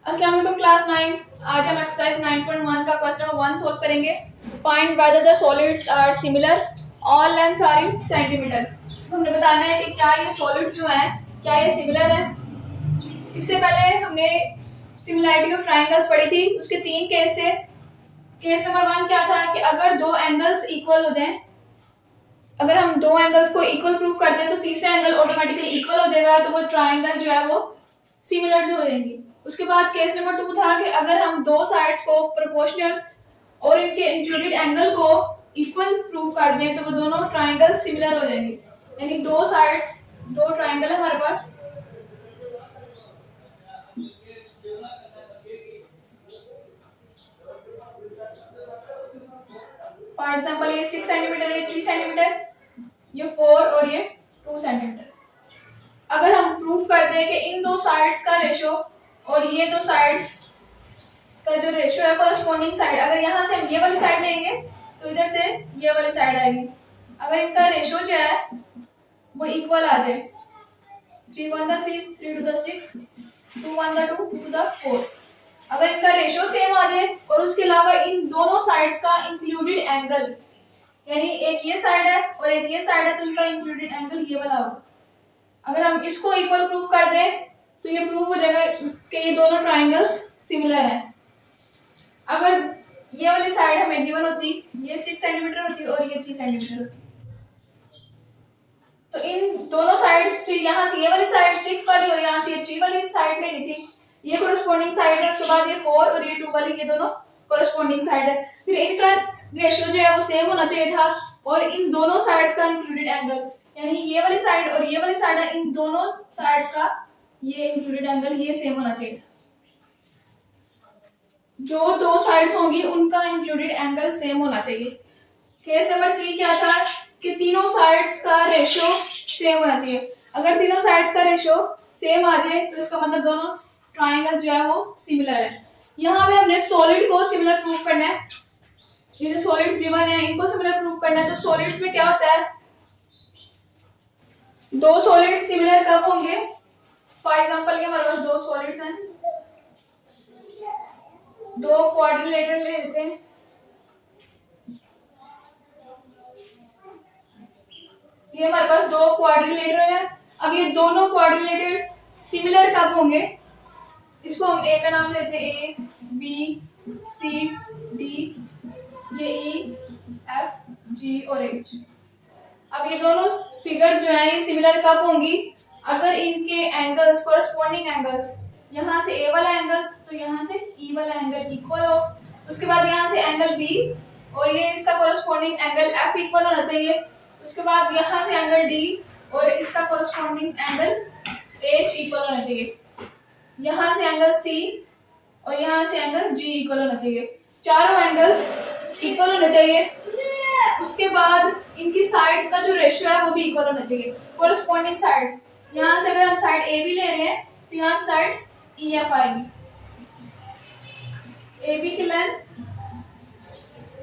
अस्सलाम वालेकुम क्लास 9। आज हम एक्सरसाइज 9.1 का क्वेश्चन नंबर 1 सॉल्व करेंगे। Find whether the solids are similar, all lengths are in centimeter. हमने बताना है कि क्या ये सॉलिड जो है क्या ये सिमिलर है। इससे पहले हमने सिमिलैरिटी ऑफ ट्रायंगल्स पढ़ी थी, उसके 3 केस थे। केस नंबर 1 क्या था कि अगर दो एंगल्स इक्वल हो जाएं, अगर हम दो एंगल्स को इक्वल प्रूव करते हैं तो तीसरा एंगल ऑटोमेटिकली इक्वल हो जाएगा, तो वो ट्रायंगल जो है वो सिमिलर जो हो जाएंगी। उसके बाद केस नंबर 2 था कि अगर हम दो साइड्स को प्रोपोर्शनल और इनके इंक्लूडेड एंगल को इक्वल प्रूव कर दें तो वो दोनों ट्रायंगल सिमिलर हो जाएंगे। यानी दो साइड्स, दो ट्रायंगल है हमारे पास, फॉर एग्जांपल ये 6 सेंटीमीटर, ये 3 सेंटीमीटर, ये 4 और ये 2 सेंटीमीटर। अगर हम प्रूव कर दें कि इन दो साइड्स का रेशो और ये दो साइड्स का जो रेशो है कोरस्पॉन्डिंग साइड, अगर यहाँ से हम ये वाली साइड लेंगे तो इधर से ये वाली साइड आएगी। अगर इनका रेशो जो है वो इक्वल आ जाए, 3 1 3 3 2 6 2 1 2 2 4, अगर इनका रेशो सेम आ जाए और उसके अलावा इन दोनों साइड्स का इंक्लूडेड एंगल, यानी एक ये साइड है और एक ये साइड है तो इनका इंक्लूडेड एंगल ये वाला होगा। अगर हम इसको इक्वल प्रूव कर दें तो ये प्रूव हो जाएगा कि ये दोनों ट्रायंगल्स सिमिलर हैं। अगर ये वाली साइड हमें गिवन होती, ये 6 सेंटीमीटर होती और ये 3 सेंटीमीटर होती, तो इन दोनों साइड्स, फिर यहाँ से ये वाली साइड 6 वाली और यहाँ से ये 3 वाली साइड लेनी थी, ये कोरस्पॉन्डिंग साइड है। उसके बाद ये 4 और ये 2 वाली, ये दोनों कोरस्पॉन्डिंग साइड है। फिर इनका रेशियो जो है वो सेम होना चाहिए था और इन दोनों साइड्स का इंक्लूडेड एंगल, यानी ये वाली साइड और ये वाली साइड है, इन दोनों साइड्स का ये इंक्लूडेड एंगल ये सेम होना चाहिए था। जो दो साइड्स होंगी उनका इंक्लूडेड एंगल सेम होना चाहिए। केस नंबर 3 क्या था कि तीनों साइड्स का रेशियो सेम होना चाहिए। अगर तीनों साइड्स का रेशियो सेम आ जाए तो इसका मतलब दोनों ट्रायंगल जो है वो सिमिलर है। यहाँ पे हमने सॉलिड को सिमिलर प्रूव करना है। ये जो सॉलिड्स गिवन है इनको सिमिलर प्रूव करना है। तो सॉलिड्स में क्या होता है, दो सॉलिड्स सिमिलर कब होंगे? फॉर एग्जांपल के हमारे पास दो सॉलिड्स हैं, दो क्वाड्रिलेटरल ले लेते हैं। ये हमारे पास दो क्वाड्रिलेटरल है। अब ये दोनों क्वाड्रिलेटरल सिमिलर कब होंगे? इसको हम ए का नाम लेते हैं, ए बी सी डी, ये ई एफ जी और एच। अब ये दोनों फिगर्स जो है ये सिमिलर कब होंगी? अगर इनके एंगल्स, कोरस्पॉन्डिंग एंगल्स, यहाँ से ए वाला एंगल तो यहाँ से ई वाला एंगल इक्वल हो। उसके बाद यहाँ से एंगल बी और ये इसका कोरस्पॉन्डिंग एंगल एफ इक्वल होना चाहिए। उसके बाद यहाँ से एंगल डी और इसका कोरस्पॉन्डिंग एंगल एच इक्वल होना चाहिए। यहाँ से एंगल सी और यहाँ से एंगल जी इक्वल होना चाहिए। चारों एंगल्स इक्वल होने चाहिए। उसके बाद इनकी साइड्स का जो रेशियो है वो भी इक्वल होना चाहिए, कोरस्पॉन्डिंग साइड्स। यहाँ से अगर हम साइड ए बी ले रहे हैं तो यहाँ से साइड ई एफ आएगी। ए बी की लेंथ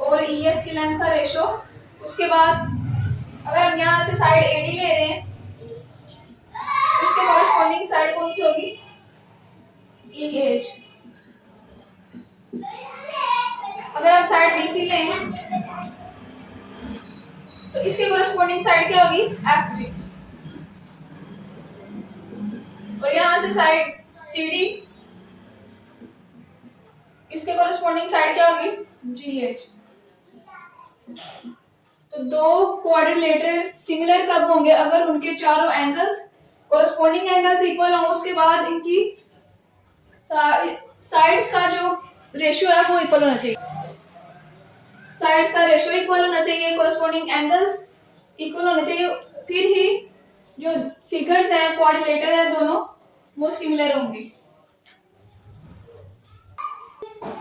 और ई एफ की लेंथ का रेशियो। उसके बाद अगर हम यहाँ से साइड ए डी ले रहे हैं तो इसके कोरस्पॉन्डिंग साइड कौन सी होगी? E H. अगर हम साइड बी सी लें तो इसके कोरस्पॉन्डिंग साइड क्या होगी? F G. और यहाँ से साइड सी डी, इसके कोरस्पॉन्डिंग साइड क्या होगी? जी एच। तो दो क्वाड्रिलेटरल सिमिलर कब होंगे? अगर उनके चारों एंगल्स, कोरस्पॉन्डिंग एंगल्स इक्वल हों। उसके बाद इनकी साइड्स का जो रेशियो है वो इक्वल होना चाहिए। साइड्स का रेशियो इक्वल होना चाहिए, कोरस्पॉन्डिंग एंगल्स इक्वल होने चाहिए, फिर ही जो फिगर्स हैं, क्वाड्रिलेटर है दोनों, वो सिमिलर होंगे।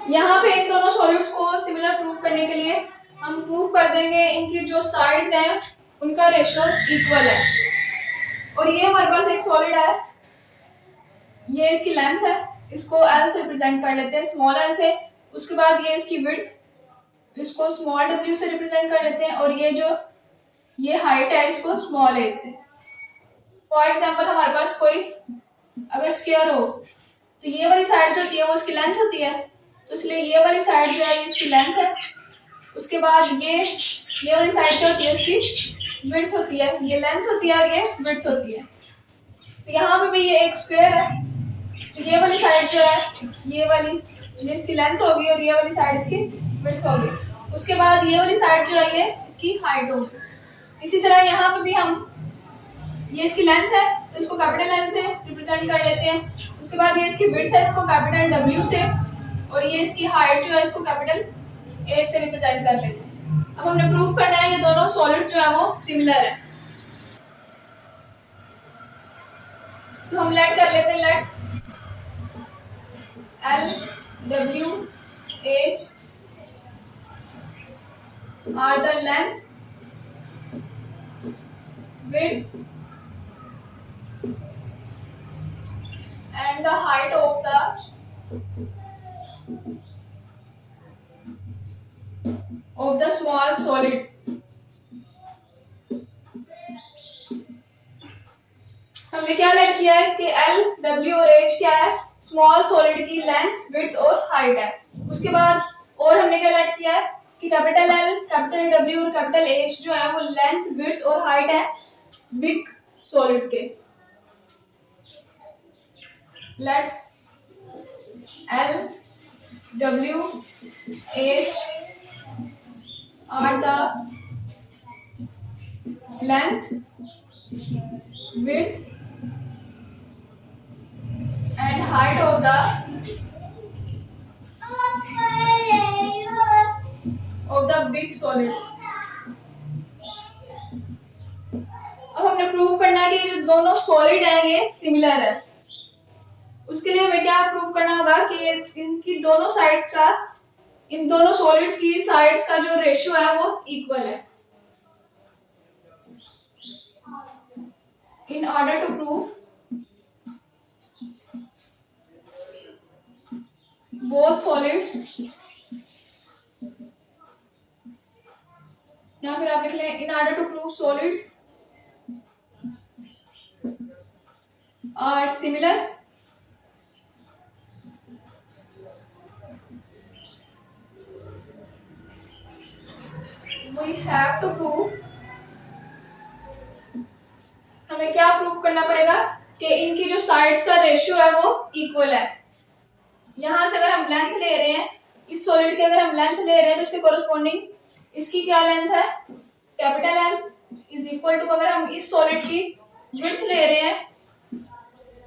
यहाँ पे इन दोनों सॉलिड्स को सिमिलर प्रूव करने के लिए हम प्रूव कर देंगे इनकी जो साइड्स हैं उनका रेशियो इक्वल है। और ये हमारे पास एक सॉलिड है, ये इसकी लेंथ है, इसको एल से रिप्रेजेंट कर लेते हैं, स्मॉल एल से। उसके बाद ये इसकी विड्थ, इसको स्मॉल डब्ल्यू से रिप्रेजेंट कर लेते हैं। और ये जो ये हाइट है इसको स्मॉल ए से। फॉर एग्जांपल हमारे पास कोई अगर स्क्वायर हो तो ये वाली साइड जो होती है वो इसकी लेंथ होती है, तो इसलिए ये वाली साइड जो है इसकी लेंथ है। उसके बाद ये वाली साइड क्या होती है, इसकी विड्थ होती है। ये लेंथ होती है और ये विड्थ होती है। तो यहाँ पे भी ये एक स्क्वायर है, तो ये वाली साइड जो है ये इसकी लेंथ होगी और ये वाली साइड इसकी विड्थ होगी। उसके बाद ये वाली साइड जो है ये इसकी हाइट होगी। इसी तरह यहाँ पे भी हम, ये इसकी लेंथ है तो इसको कैपिटल एल से रिप्रेजेंट कर लेते हैं। उसके बाद ये इसकी विड्थ है, इसको कैपिटल डब्ल्यू से, और ये इसकी हाइट जो है इसको कैपिटल ए से रिप्रेजेंट कर लेते हैं। अब हमने प्रूव करना है ये दोनों सॉलिड जो है वो सिमिलर है। तो हम लेट कर लेते हैं, let L W H are the length width and the height of the small solid. हमने क्या लेट किया है कि L, W और H क्या है, स्मॉल सॉलिड की लेंथ, विड्थ और हाइट है। उसके बाद और हमने क्या लेट किया है कि कैपिटल L, कैपिटल W और कैपिटल H जो है वो लेंथ, विड्थ और हाइट है बिग सॉलिड के। Let L, W, H are the length, width and height of the big solid. अब हमने प्रूव करना है कि ये जो दोनों सॉलिड हैं ये सिमिलर है। उसके लिए हमें क्या प्रूव करना होगा कि इनकी दोनों साइड्स का, इन दोनों सॉलिड्स की साइड्स का जो रेशियो है वो इक्वल है। In order to prove both solids, या फिर आप लिख लें in order to prove solids are similar, we have to prove, हमें क्या प्रूव करना पड़ेगा कि इनकी जो साइड्स का रेशियो है वो इक्वल है। यहां से अगर हम लेंथ ले रहे हैं, इस सॉलिड की अगर हम लेंथ ले रहे हैं तो इसके कोरस्पॉन्डिंग इसकी क्या लेंथ है, capital L is equal to, अगर हम इस सॉलिड की विड्थ ले रहे हैं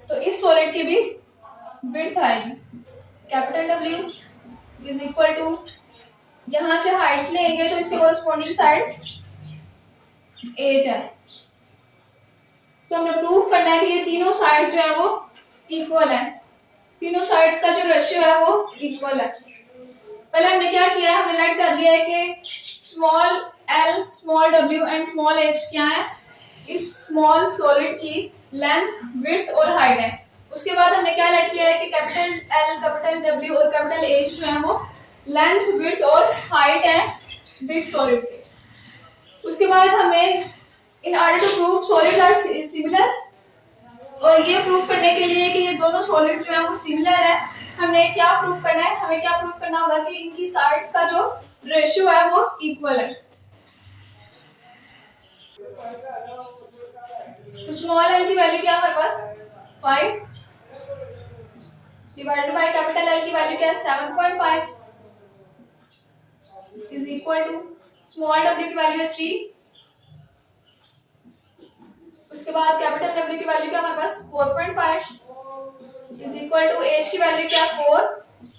तो इस सॉलिड की भी विड्थ आएगी, capital W is equal to, यहां से हाइट लेंगे तो इसके कोरस्पॉन्डिंग साइड एज है। तो हमने प्रूव करना है कि ये तीनों साइड जो है वो इक्वल है, तीनों साइड्स का जो रेशियो है वो इक्वल है। पहले हमने क्या किया है, हमने लेट कर लिया है कि small L, small W and small H क्या है, इस स्मॉल सॉलिड की लेंथ, विड्थ और हाइट है। उसके बाद हमने क्या लेट किया है कि कैपिटल एल, कैपिटल डब्ल्यू और कैपिटल एच जो है वो लेंथ, विड्थ और हाइट है बिग सॉलिड के। उसके बाद हमें in order to prove solid are similar, और ये प्रूव करने के लिए कि ये दोनों सॉलिड जो है वो सिमिलर है, हमने क्या प्रूव करना है, हमें क्या प्रूव करना होगा कि इनकी साइड्स का जो रेशियो है वो इक्वल है। तो स्मॉल एल की वैल्यू क्या है हमारे पास 5 डिवाइडेड बाय कैपिटल एल की वैल्यू क्या है 7.5 is equal to small W की वैल्यू है 3, उसके बाद कैपिटल डब्ल्यू की वैल्यू क्या हमारे पास 4.5 इज इक्वल टू एच की वैल्यू क्या 4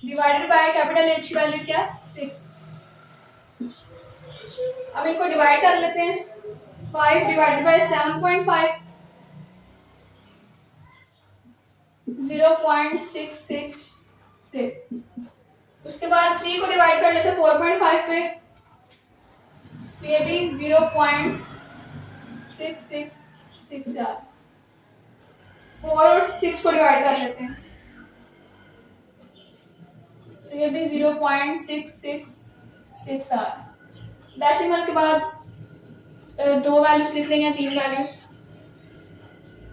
डिवाइडेड बाय कैपिटल एच की वैल्यू क्या 6। अब इनको डिवाइड कर लेते हैं, 5 डिवाइडेड बाय 7.5 0.666, उसके बाद 3 को डिवाइड कर लेते हैं 4.5 पे, तो ये भी 0.666 यार, 4 और 6 को डिवाइड कर लेते हैं तो ये भी 0.666 आ रहा है। डेसिमल के बाद 2 वैल्यूज लिख लेंगे, 3 वैल्यूज,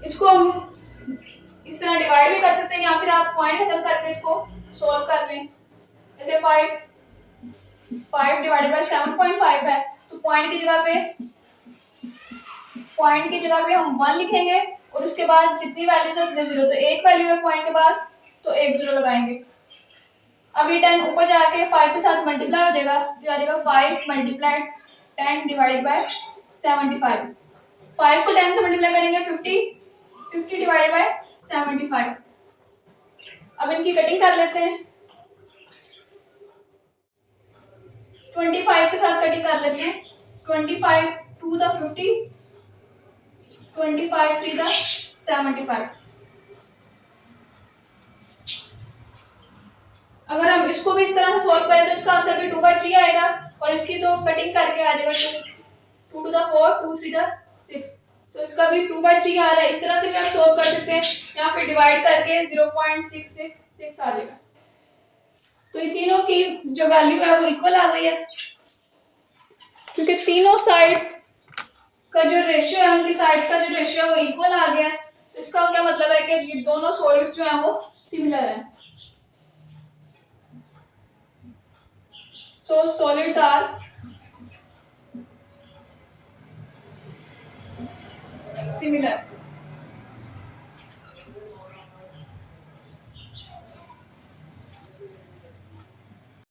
इसको हम इस तरह डिवाइड भी कर सकते हैं, या फिर आप पॉइंट खत्म करके इसको सॉल्व कर लें। जैसे 5 डिवाइडेड बाय 7.5 है, तो पॉइंट की जगह पे हम 1 लिखेंगे और उसके बाद जितनी वैल्यूज है उतने जीरो, तो एक वैल्यू है पॉइंट के बाद तो एक जीरो लगाएंगे। अब ये 10 ऊपर जाके 5 के साथ मल्टीप्लाई हो जाएगा, जो आ जाएगा 5 मल्टीप्लाइड 10 डिवाइडेड बाय 75। 5 को 10 से मल्टीप्लाई करेंगे 50 डिवाइडेड बाय 75। अब इनकी कटिंग कर लेते हैं। 25 के साथ कटिंग कर लेते हैं। 25 2 द 50, 25 3 द 75। अगर हम इसको भी इस तरह से सॉल्व करें तो इसका आंसर भी 2/3 आएगा, और इसकी तो कटिंग करके आ जाएगा 2 टू द 4, 2 3 द 6, तो इसका भी 2/3 आ रहा है। इस तरह से भी आप सॉल्व कर सकते हैं, या फिर डिवाइड करके 0.666 आ जाएगा। तो ये तीनों की जो वैल्यू है वो इक्वल आ गई है, क्योंकि तीनों साइड्स का जो रेशियो है, उनकी साइड्स का जो रेशियो है वो इक्वल आ गया है। तो इसका क्या मतलब है कि ये दोनों सॉलिड्स जो हैं वो सिमिलर हैं। So solids are similar.